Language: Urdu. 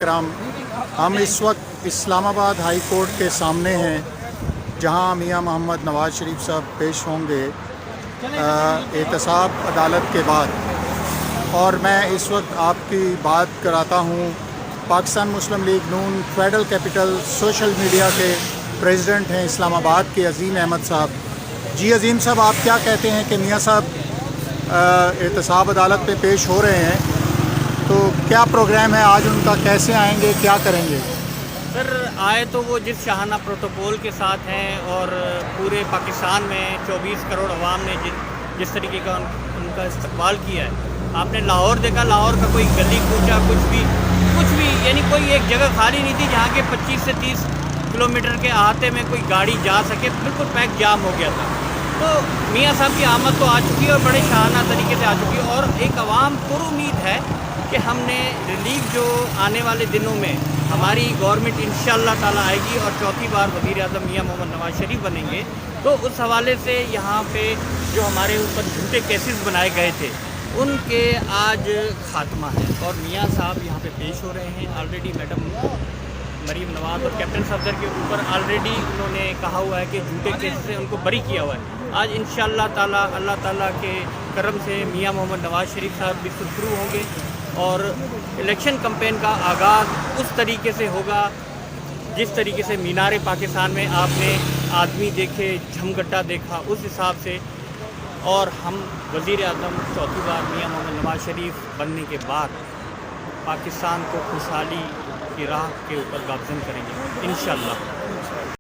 کرام ہم اس وقت اسلام آباد ہائی کورٹ کے سامنے ہیں جہاں میاں محمد نواز شریف صاحب پیش ہوں گے احتساب عدالت کے بعد، اور میں اس وقت آپ کی بات کراتا ہوں پاکستان مسلم لیگ نون فیڈرل کیپٹل سوشل میڈیا کے پریزیڈنٹ ہیں اسلام آباد کے عظیم احمد صاحب۔ جی عظیم صاحب، آپ کیا کہتے ہیں کہ میاں صاحب احتساب عدالت پہ پیش ہو رہے ہیں، تو کیا پروگرام ہے آج ان کا، کیسے آئیں گے، کیا کریں گے؟ سر آئے تو وہ جس شاہانہ پروٹوکول کے ساتھ ہیں، اور پورے پاکستان میں 24 کروڑ عوام نے جس طریقے کا ان کا استقبال کیا ہے۔ آپ نے لاہور دیکھا، لاہور کا کوئی گلی کوچا کچھ بھی یعنی کوئی ایک جگہ خالی نہیں تھی جہاں کے 25 سے 30 کلومیٹر کے احاطے میں کوئی گاڑی جا سکے، بالکل پیک جام ہو گیا تھا۔ تو میاں صاحب کی آمد تو آ چکی ہے اور بڑے شاہانہ طریقے سے آ چکی ہے، اور ایک عوام پر امید ہے کہ ہم نے ریلیف جو آنے والے دنوں میں ہماری گورنمنٹ انشاءاللہ تعالیٰ آئے گی اور چوتھی بار وزیر اعظم میاں محمد نواز شریف بنیں گے، تو اس حوالے سے یہاں پہ جو ہمارے اوپر جھوٹے کیسز بنائے گئے تھے ان کے آج خاتمہ ہے، اور میاں صاحب یہاں پہ پیش ہو رہے ہیں۔ آلریڈی میڈم مریم نواز اور کیپٹن صفدر کے اوپر آلریڈی انہوں نے کہا ہوا ہے کہ جھوٹے کیس سے ان کو بری کیا ہوا ہے۔ آج انشاءاللہ تعالیٰ اللہ تعالیٰ کے کرم سے میاں محمد نواز شریف صاحب بھی سرخرو ہوں گے، اور الیکشن کمپین کا آغاز اس طریقے سے ہوگا جس طریقے سے مینار پاکستان میں آپ نے آدمی دیکھے، جھمگٹا دیکھا، اس حساب سے، اور ہم وزیر اعظم چوتھی بار میاں محمد نواز شریف بننے کے بعد پاکستان کو خوشحالی کی راہ کے اوپر گامزن کریں گے انشاءاللہ۔